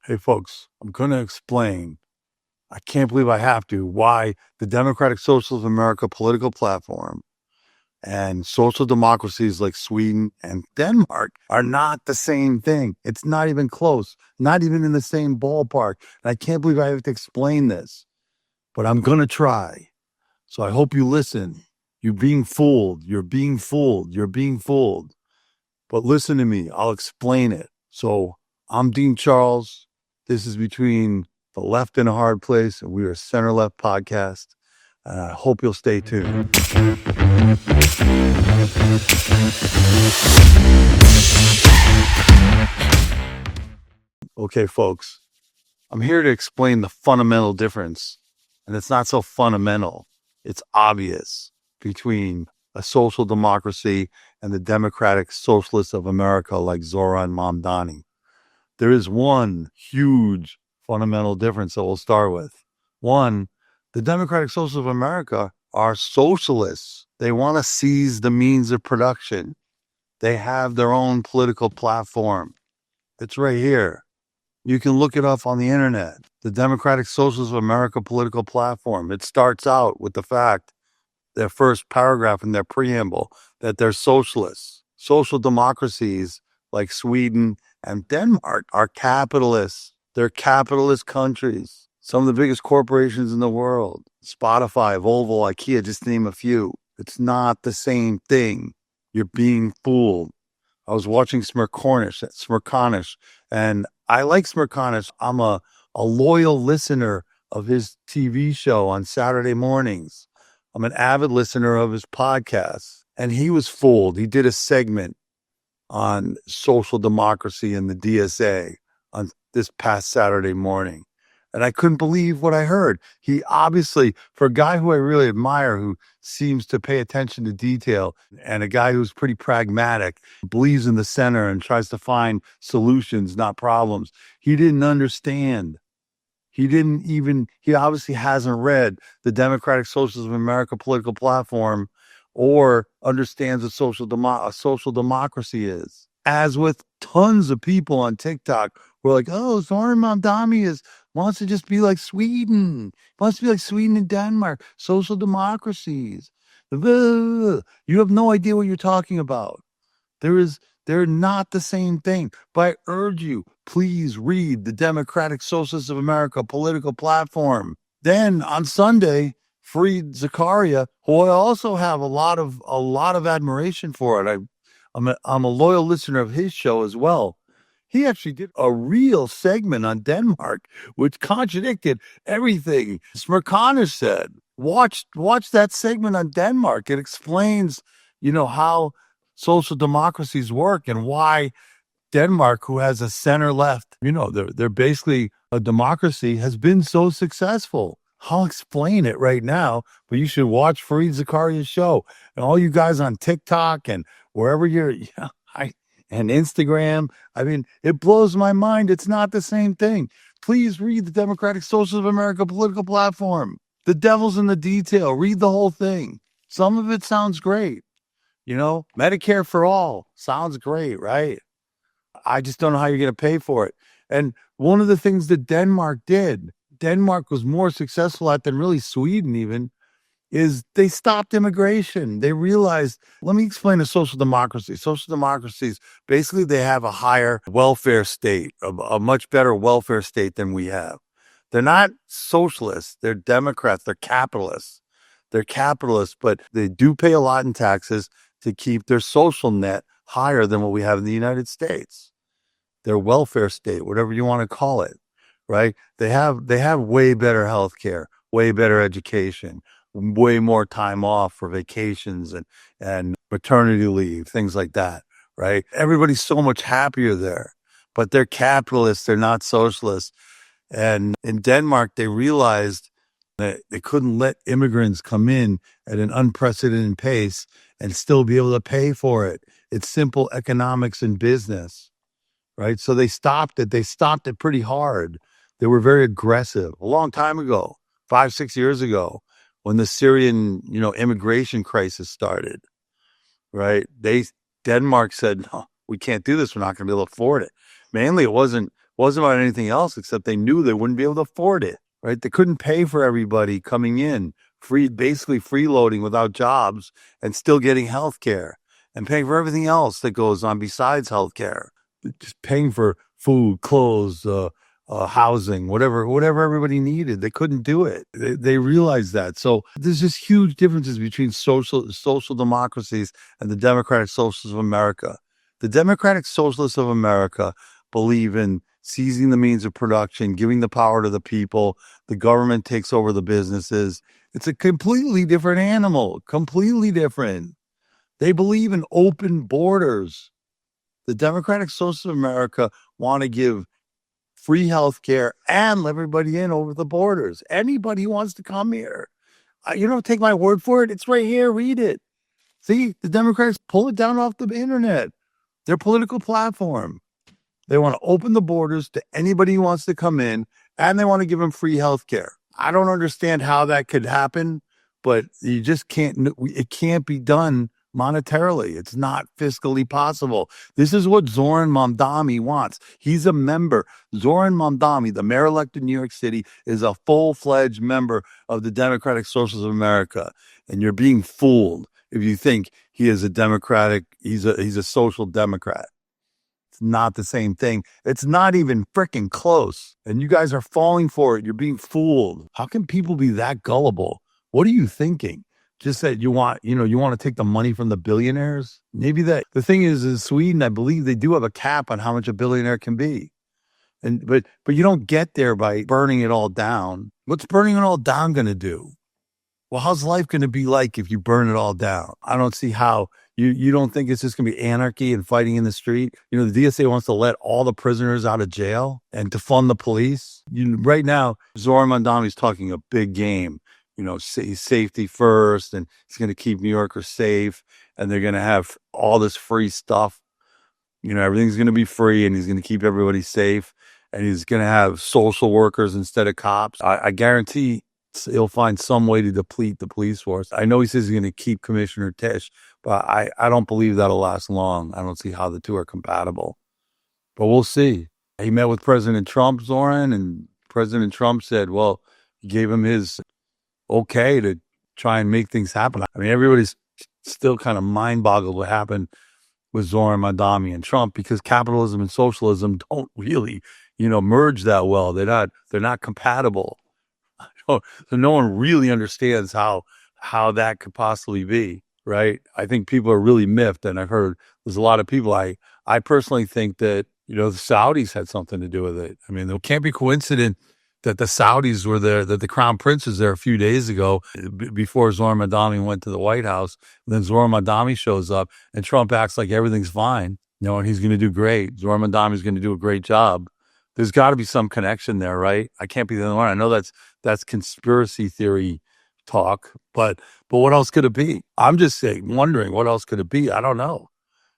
Hey, folks, I'm going to explain. I can't believe I have to, why the Democratic Socialists of America political platform and social democracies like Sweden and Denmark are not the same thing. It's not even close, not even in the same ballpark. And I can't believe I have to explain this, but I'm going to try. So I hope you listen. You're being fooled. You're being fooled. You're being fooled. But listen to me. I'll explain it. So I'm Dean Charles. This is Between the Left and a Hard Place, and we are a center-left podcast. And I hope you'll stay tuned. Okay, folks, I'm here to explain the fundamental difference, and it's not so fundamental. It's obvious between a social democracy and the Democratic Socialists of America like Zoran Mamdani. There is one huge fundamental difference that we'll start with. One, the Democratic Socialists of America are socialists. They want to seize the means of production. They have their own political platform. It's right here. You can look it up on the internet. The Democratic Socialists of America political platform. It starts out with the fact, their first paragraph in their preamble, that they're socialists. Social democracies like Sweden and Denmark are capitalists. They're capitalist countries. Some of the biggest corporations in the world, Spotify, Volvo, IKEA, just to name a few. It's not the same thing. You're being fooled. I was watching Smirkanish, and I like Smirkanish. I'm a loyal listener of his TV show on Saturday mornings. I'm an avid listener of his podcasts, and he was fooled. He did a segment on social democracy and the DSA on this past Saturday morning. And I couldn't believe what I heard. He obviously, for a guy who I really admire, who seems to pay attention to detail, and a guy who's pretty pragmatic, believes in the center and tries to find solutions, not problems, he didn't understand. He obviously hasn't read the Democratic Socialists of America political platform or understands what a social democracy is. As with tons of people on TikTok, we're like, oh, Zoran Mamdani wants to just be like Sweden. Wants to be like Sweden and Denmark, social democracies. You have no idea what you're talking about. They're not the same thing. But I urge you, please read the Democratic Socialists of America political platform. Then on Sunday, Fareed Zakaria, who I also have a lot of admiration for it. I'm a loyal listener of his show as well. He actually did a real segment on Denmark, which contradicted everything Smirkanish said. Watch that segment on Denmark. It explains, how social democracies work and why Denmark, who has a center left, they're basically a democracy, has been so successful. I'll explain it right now, but you should watch Fareed Zakaria's show. And all you guys on TikTok and wherever and Instagram. I mean, it blows my mind. It's not the same thing. Please read the Democratic Socialists of America political platform. The devil's in the detail. Read the whole thing. Some of it sounds great. Medicare for all sounds great, right? I just don't know how you're going to pay for it. And one of the things that Denmark was more successful at than really Sweden even, is they stopped immigration. They realized, let me explain a social democracy. Social democracies, basically they have a higher welfare state, a much better welfare state than we have. They're not socialists. They're Democrats. They're capitalists. They're capitalists, but they do pay a lot in taxes to keep their social net higher than what we have in the United States. Their welfare state, whatever you want to call it, right? They have way better health care, way better education, way more time off for vacations and maternity leave, things like that, right? Everybody's so much happier there, but they're capitalists. They're not socialists. And in Denmark, they realized that they couldn't let immigrants come in at an unprecedented pace and still be able to pay for it. It's simple economics and business, right? So they stopped it. They stopped it pretty hard. They were very aggressive a long time ago, 5-6 years ago, when the Syrian, immigration crisis started, right? Denmark said, no, we can't do this. We're not going to be able to afford it. Mainly, it wasn't wasn't about anything else except they knew they wouldn't be able to afford it, right? They couldn't pay for everybody coming in, basically freeloading without jobs and still getting health care and paying for everything else that goes on besides health care, just paying for food, clothes, housing, whatever everybody needed. They couldn't do it. They realized that. So there's just huge differences between social democracies and the Democratic Socialists of America. The Democratic Socialists of America believe in seizing the means of production, giving the power to the people. The government takes over the businesses. It's a completely different animal, completely different. They believe in open borders. The Democratic Socialists of America want to give free health care and let everybody in over the borders. Anybody who wants to come here. You don't take my word for it. It's right here. Read it. See, the Democrats pull it down off the internet. Their political platform. They want to open the borders to anybody who wants to come in, and they want to give them free health care. I don't understand how that could happen, but you just can't. It can't be done monetarily. It's not fiscally possible. This is what Zoran Mamdani wants. He's a member. Zoran Mamdani, the mayor-elect of New York City, is a full-fledged member of the Democratic Socialists of America, and you're being fooled if you think he is a Democratic. He's a social democrat. It's not the same thing. It's not even freaking close. And you guys are falling for it. You're being fooled. How can people be that gullible? What are you thinking? Just that you want to take the money from the billionaires? Maybe that the thing is in Sweden, I believe they do have a cap on how much a billionaire can be. But you don't get there by burning it all down. What's burning it all down going to do? Well, how's life going to be like if you burn it all down? I don't see how. You don't think it's just going to be anarchy and fighting in the street? The DSA wants to let all the prisoners out of jail and to fund the police. Right now, Zoran Mamdani's talking a big game. Safety first, and he's going to keep New Yorkers safe, and they're going to have all this free stuff. Everything's going to be free, and he's going to keep everybody safe, and he's going to have social workers instead of cops. I guarantee he'll find some way to deplete the police force. I know he says he's going to keep Commissioner Tisch, but I don't believe that'll last long. I don't see how the two are compatible. But we'll see. He met with President Trump, Zoran, and President Trump said, well, he gave him his okay to try and make things happen. I mean, everybody's still kind of mind-boggled what happened with Zoran Mamdani and Trump, because capitalism and socialism don't really, merge that well. They're not compatible. So no one really understands how that could possibly be, right? I think people are really miffed, and I've heard there's a lot of people. I personally think that the Saudis had something to do with it. I mean, it can't be coincident that the Saudis were there, that the Crown Prince was there a few days ago before Zoran Mamdani went to the White House. And then Zoran Mamdani shows up, and Trump acts like everything's fine, and he's going to do great. Zoran Mamdani is going to do a great job. There's got to be some connection there, right? I can't be the only one. I know that's conspiracy theory talk, but what else could it be? I'm just wondering what else could it be? I don't know.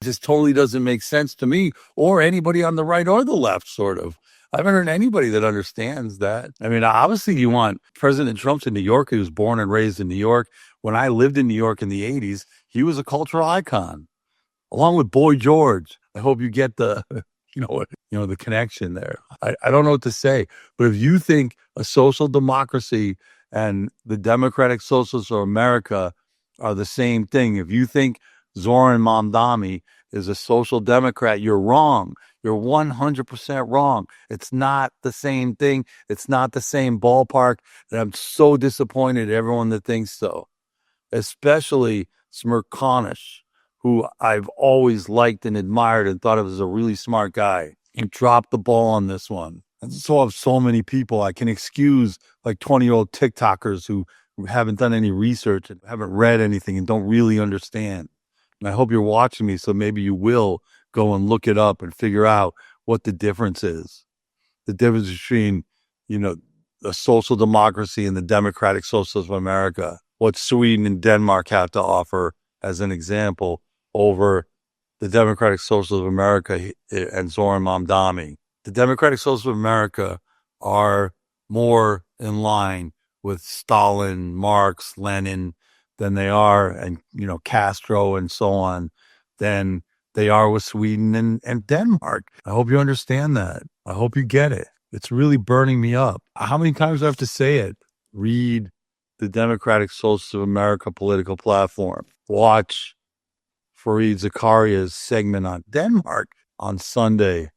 It just totally doesn't make sense to me or anybody on the right or the left, sort of. I haven't heard anybody that understands that. I mean, obviously you want President Trump's in New York. He was born and raised in New York. When I lived in New York in the 80s, he was a cultural icon, along with Boy George. I hope you get the connection there. I don't know what to say, but if you think a social democracy and the Democratic Socialists of America are the same thing, if you think Zoran Mamdani is a social democrat, you're wrong. You're 100% wrong. It's not the same thing. It's not the same ballpark. And I'm so disappointed at everyone that thinks so, especially Smirkanish, who I've always liked and admired and thought of as a really smart guy. He dropped the ball on this one. And so have so many people. I can excuse like 20-year-old TikTokers who haven't done any research and haven't read anything and don't really understand. And I hope you're watching me, so maybe you will go and look it up and figure out what the difference is. The difference between, a social democracy and the Democratic Socialists of America. What Sweden and Denmark have to offer, as an example, over the Democratic Socialists of America and Zoran Mamdani. The Democratic Socialists of America are more in line with Stalin, Marx, Lenin than they are, and Castro and so on, than they are with Sweden and Denmark. I hope you understand that. I hope you get it. It's really burning me up. How many times do I have to say it? Read the Democratic Socialists of America political platform. Watch Fareed Zakaria's segment on Denmark on Sunday,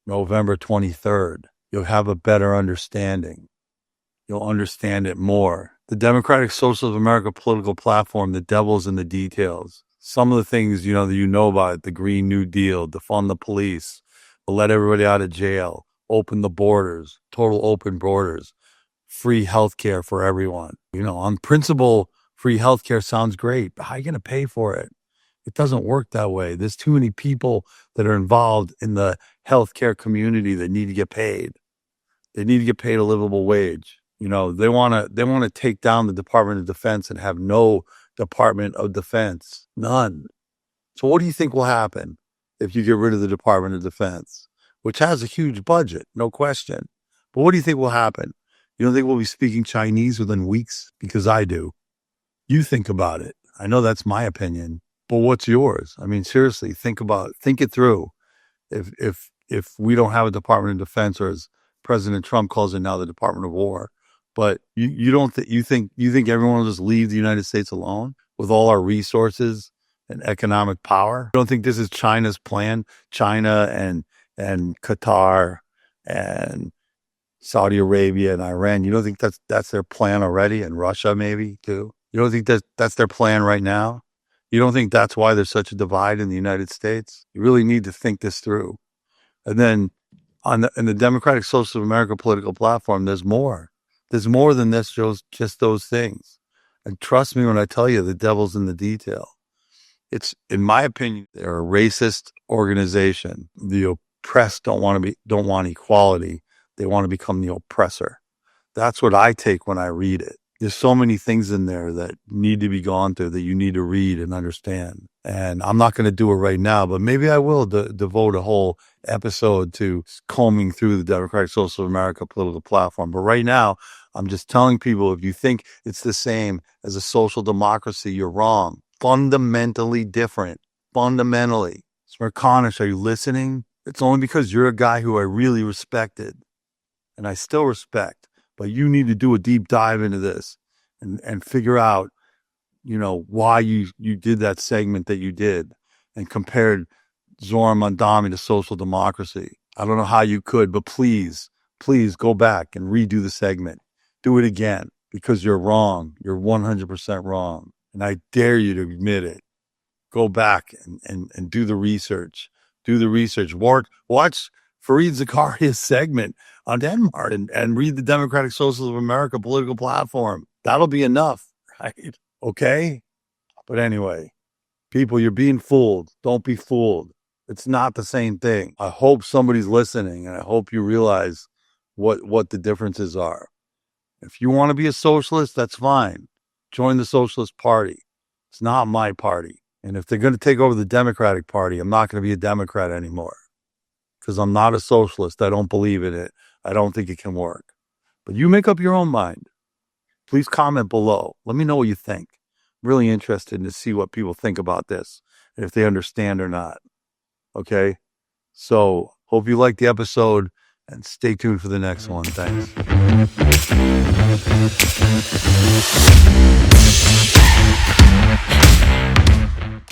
November 23rd. You'll have a better understanding. You'll understand it more. The Democratic Socialists of America political platform, the devil's in the details. Some of the things, that you know about it, the Green New Deal, defund the police, let everybody out of jail, open the borders, total open borders, free healthcare for everyone. On principle, free healthcare sounds great, but how are you going to pay for it? It doesn't work that way. There's too many people that are involved in the healthcare community that need to get paid. They need to get paid a livable wage. They want to take down the Department of Defense and have no Department of Defense. None. So what do you think will happen if you get rid of the Department of Defense, which has a huge budget, no question. But what do you think will happen? You don't think we'll be speaking Chinese within weeks? Because I do. You think about it. I know that's my opinion, but what's yours? I mean, seriously, think it through. If we don't have a Department of Defense, or as President Trump calls it now, the Department of War, but you think everyone will just leave the United States alone with all our resources and economic power? You don't think this is China's plan? China and Qatar and Saudi Arabia and Iran. You don't think that's their plan already? And Russia maybe too. You don't think that's their plan right now? You don't think that's why there's such a divide in the United States? You really need to think this through. And then in the Democratic Socialists of America political platform, there's more. There's more than this, just those things. And trust me when I tell you, the devil's in the detail. It's, in my opinion, they're a racist organization. The oppressed don't want equality. They want to become the oppressor. That's what I take when I read it. There's so many things in there that need to be gone through, that you need to read and understand. And I'm not going to do it right now, but maybe I will devote a whole episode to combing through the Democratic Socialists of America political platform. But right now, I'm just telling people, if you think it's the same as a social democracy, you're wrong. Fundamentally different. Fundamentally. Smirkanish, are you listening? It's only because you're a guy who I really respected, and I still respect. But you need to do a deep dive into this and figure out, why you did that segment that you did and compared Zoran Mandami to social democracy. I don't know how you could, but please go back and redo the segment. Do it again, because you're wrong. You're 100% wrong. And I dare you to admit it. Go back and do the research. Do the research. Watch Fareed Zakaria's segment on Denmark and read the Democratic Socialists of America political platform. That'll be enough, right? Okay? But anyway, people, you're being fooled. Don't be fooled. It's not the same thing. I hope somebody's listening, and I hope you realize what the differences are. If you want to be a socialist, that's fine. Join the Socialist Party. It's not my party. And if they're going to take over the Democratic Party, I'm not going to be a Democrat anymore, because I'm not a socialist. I don't believe in it. I don't think it can work. But you make up your own mind. Please comment below. Let me know what you think. I'm really interested to see what people think about this, and if they understand or not. Okay? So, hope you liked the episode, and stay tuned for the next one. Thanks.